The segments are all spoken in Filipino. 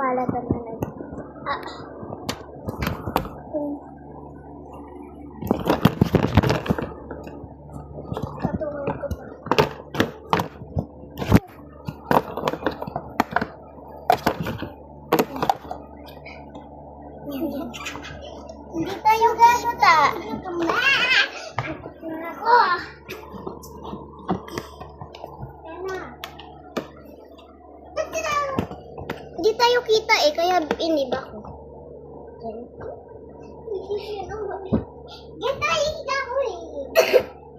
palatan na lang. Patungan ko pa. Hindi tayo gasta. Ako. Hindi tayo kita eh, kaya inib ako. Kita kita ko eh.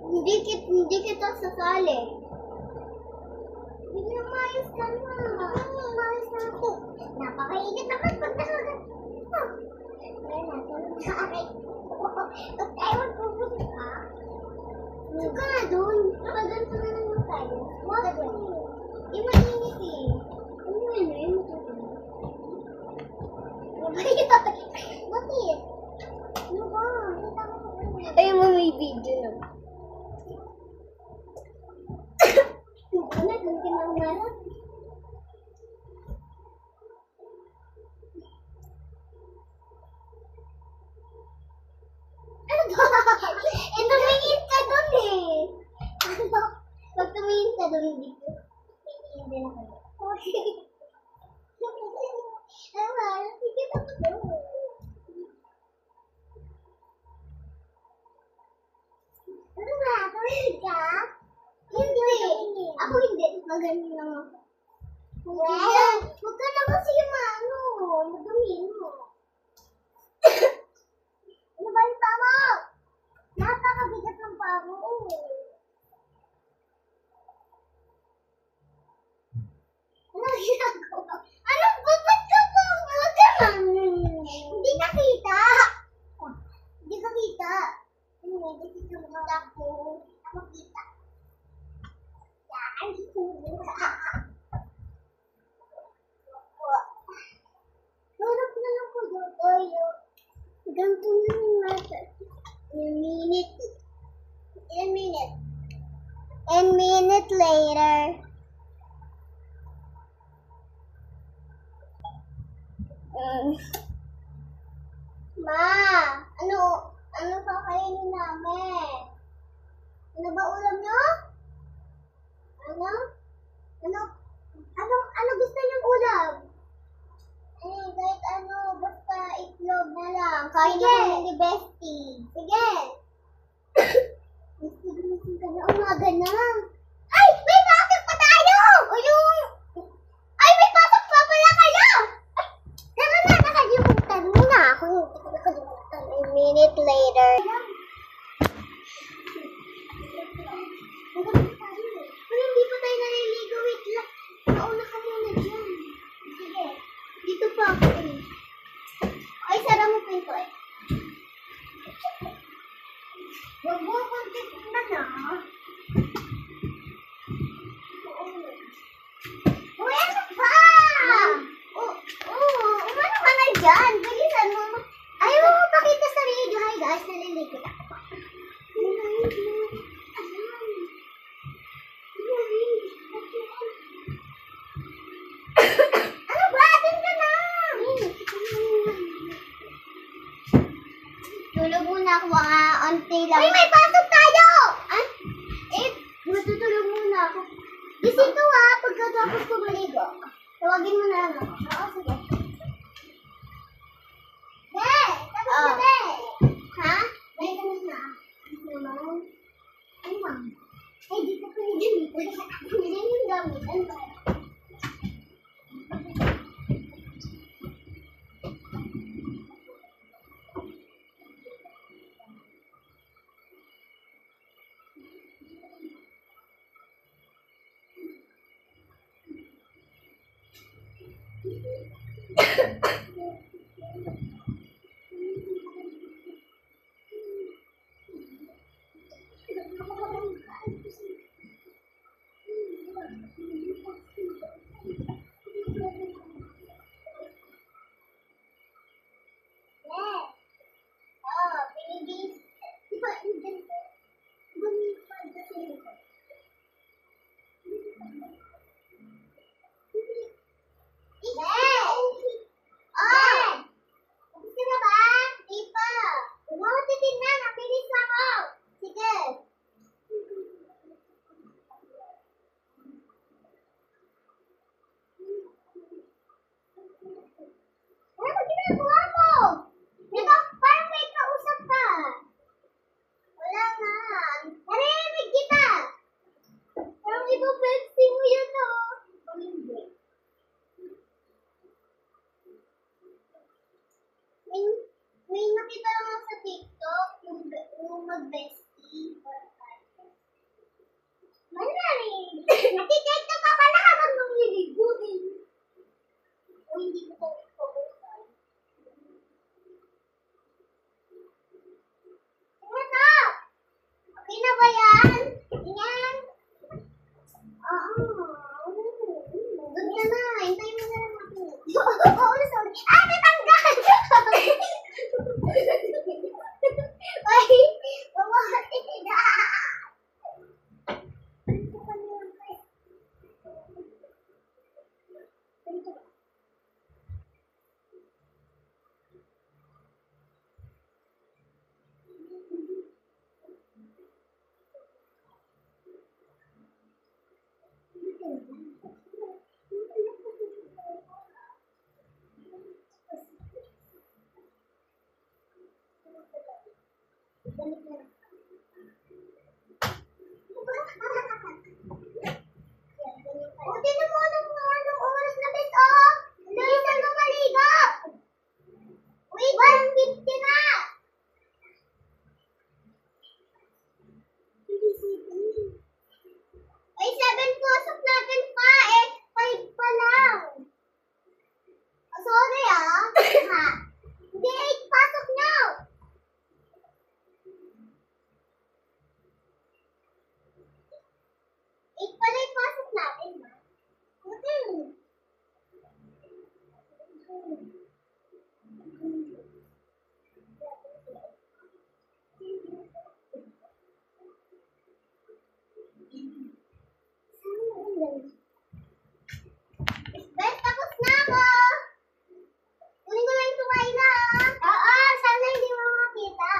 Hindi kita sasali. Hindi na maayos ka na. Maayos na ako. Napakainit naman pag nakagat. Kaya natin sa akin. Ba't tayo magpupunta? Suka na doon. Nakaganto na naman tayo. Wag mo. Di mainit eh. Ano yun eh? Bakit? Ano ba? Ayun mo may video na. Ano ba? Tumingin ka doon eh. Pag tumingin ka doon, hindi ko. Hindi na kayo. Sige na ko doon. Ano ba? Tumingin ka? Hindi. Ako hindi. Magaling lang ako. Huwag ka naman siya maano. Madumin mo. Ano ba yung tama? Napakabigat ng pamo. Ano ginagawa? Anong babat ka po? Huwag ka lang. Hindi nakita. Hindi ka kita. Hindi kita makita ko. Ako kita. Yan. Tulog na lang po tayo. Ganito na lang natin. A minute later. Ma, ano kakainin namin? Ano ba ulam nyo? Ano gusto niyong ulam? Kahit ano, basta itlog na lang. Kain na kami ni Bestie. Sige. Bestie, ka na. Umaga na. Ay! May pasok pa tayo! Ay, may pasok pa pala kayo! Tara na, nakalimutan mo na. Ako hindi ko nakalimutan. A minute later. Hindi pa tayo naliligo. Wait lang. Nauna ka muna dyan. Sige. Dito pa ako eh. Ay, sara mo pinto eh. Huwag mo akong tikman ah. Uy, ano ba? Umano ka na dyan. Bilisan mo. Ayaw mo pakita sa video. Hi guys, naliligo na ako. Ano ba? Atin ka na! Tulog muna ako onti lang. Uy, may pasok tayo! Matutulog muna ako. Bisito pagkatapos ko maligo. Tawagin mo na lang ako. Oo, sige. Be! Tapos na, Be! Ha? Be, tapos na. Naman. Ano ba? Ay, dito ko na dyan. Hindi yung gamit. Ano ba? dito ko ipubukan. Tingnan na! Okay na ba yan? Tingnan! Oo. Good na na. Hintayin mo na lang ako. Oo, sorry. Ah, natanggal! Ay, bumati na. Dito ka na lang kayo. Dito ka. Buti na mo anong oras na bes, oh! Bilisan mo maligo! Wait, 1:50 na! Ay, 7 pasok natin pa, eh, 5 pa lang. Oh, sorry, ah. Ha? Hindi, 8 pasok na. 8 pala yung pasok natin, ha? Bes, tapos na ako. Kunin ko lang yung tuway na, ah. Oo, sana hindi mo makita.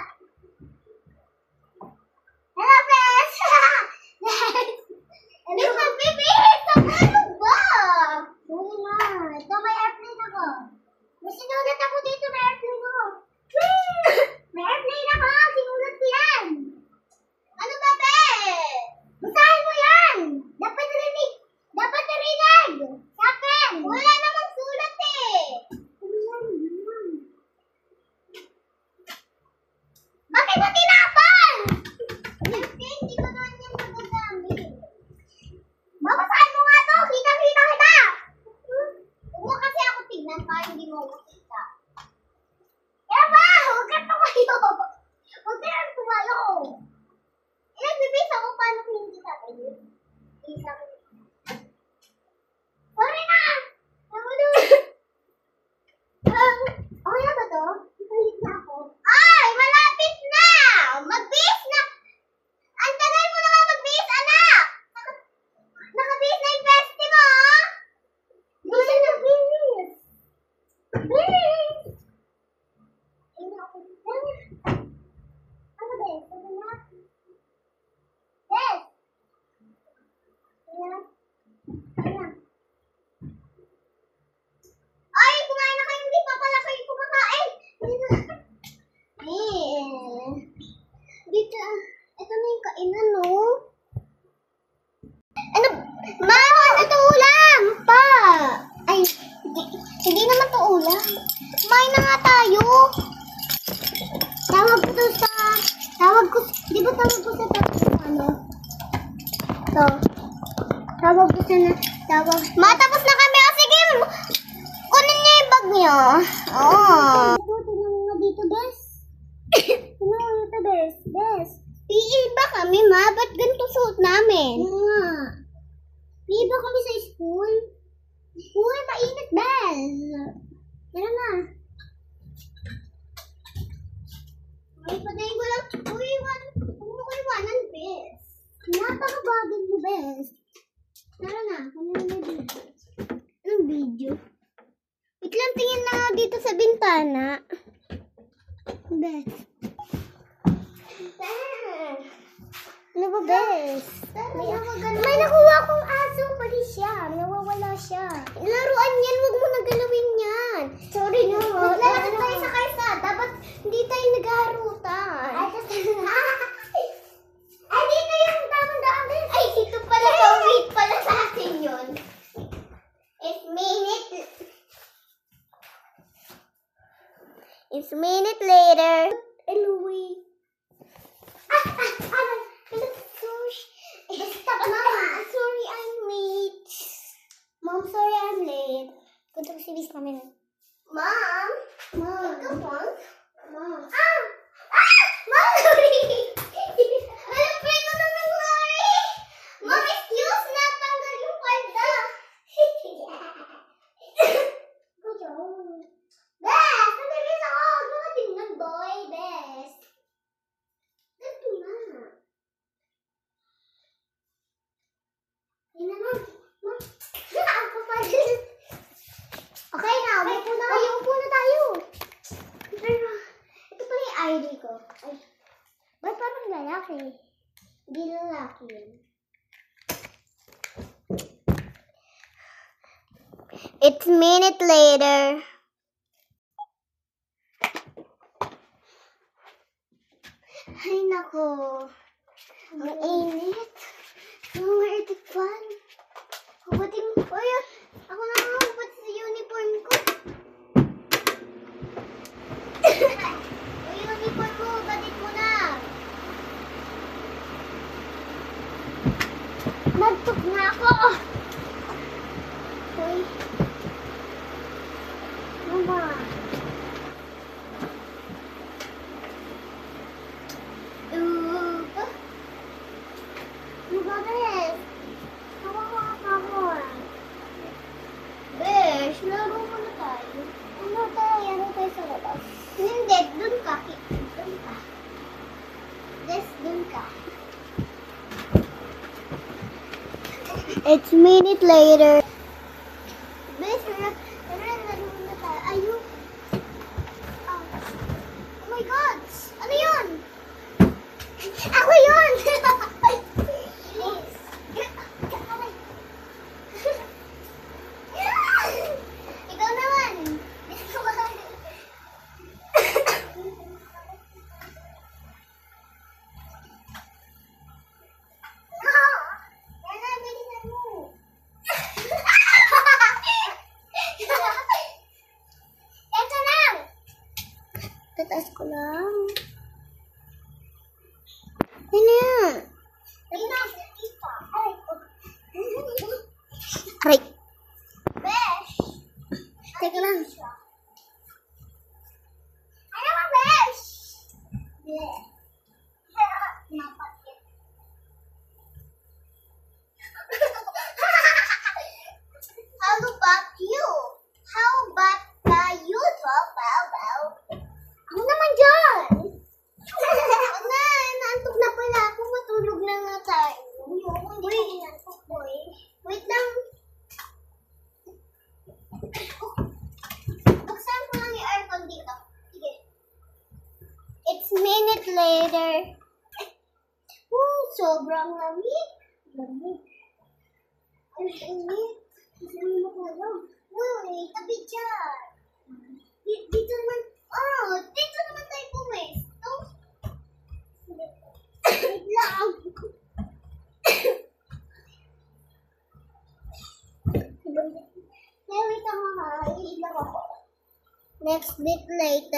Hello, Bes! Ano ba, bibihis? Ano ba? Sorry na. Ito, may airplane ako. May sinulat ako dito, may airplane ko. May airplane ako. Sinulat ko yan. Ano ba, Bes? Basahin mo yan. Dapat narinig. Dapat narinig. Sa akin. Wala namang sulat eh. Bakit mo tinapon? Hindi ko naman yan magagamit. Babasahin mo nga to. Kita-kita kita. Huwag mo kasi ako tignan para hindi mo makita. Kaya ba? Huwag ka tumayo. Huwag ka lang tumayo. Nagbibis ako paano kung hindi tatayo. Isa ko. Sorry na! Namulo. Okay na ba to? Ipalit na ako. Ay! Malapit na! Magbis na! Ang tagal mo naman magbis, anak! Nakabis na yung peste mo, ah! Bisa na bis! Bis! Ano ba yun? Ano na? Bis! Ano? Ay, kumain na kayo. Hindi pa pala kayo kumakain. Dito, ito na yung kainan, no? Ano? Mama, ito ulam! Pa! Ay, hindi naman to ulam. Kumain na nga tayo. Di ba tawag ko sa tatlo, ano? To. Tawag ko sa Matapos na kami. O, sige. Kunin niyo yung bag niyo. Oo. Tingnan mo nga dito, Bes. Tingnan mo dito, Bes. Bes. PE ba kami, ma? Ba't ganito suot namin? Nga. PE ba kami sa school? Uy, mainit, Bes. Tara na. Uy, patayin ko lang. Uy, huwag mo ko iwanan, Bes. Napakabagod mo, Bes. Tara na. Ano na video? Anong video? Wait lang, tingin na nga dito sa bintana. Bes. Ano ba, Bes? May nakuha akong aso. Pali siya. Nawawala siya. Laruan yan. Huwag mo nagalawin yan. Sorry na. Naglalakad tayo sa kalsada. Ba't hindi tayo naghaharutan? Ay, dito yung tamang daan, Bes. Ay, dito pala. Wait pala sa atin yun. It's minute later. Anyway. Sorry, I'm late. Mom, sorry I'm late. Gutom si Bis namin. Mom? Mom. Take a one. Mom. Ah! Ah! Mom! Alam ko ito na nangyari! Mom, excuse na! Tanggal yung kwarta! Bes! Nagigis ako! Dumating ng boy, Bes! Dito na! Yun na, Mom! Mom! Ako pa din! Okay na, upo na kayo, upo na tayo. Ito pala yung ID ko. Ay, ba't parang lalaki? Hindi lalaki yun. It's a minute later. Ay, nako. Ang init. Ang fan. Hubating ko yan. Ako na nga hubat sa uniform ko. Yung uniform mo, hubatin mo na. Nagtok na ako. Uy. Mama. Bes. Besh, laro mo na tayo. Ano tayo? Ano tayo sa labas? Hindi, dun ka. Dun ka. Des, dun ka. It's a minute later. Besh, laro mo na tayo. Ayun. Oh my God! Ano yun? Ako yun! Ikaw naman. Teka lang. Tataas ko lang. Ano yan? Aray. Besh! Teka lang. Ano ba, Besh? Napakit. How about you? How about you, 12? Ako naman dyan. Na, naantok na pala ako. Matulog na nga tayo. Wait lang. Buksan ko lang yung aircon dito. Sige. It's minute later. Sobrang lamig. Lamig. Ang init. Lamig mo lang. Uy, tabi dyan. Dito naman. Oh, dito naman tayo pumesto. Wait lang. Wait lang ako. Next bit later.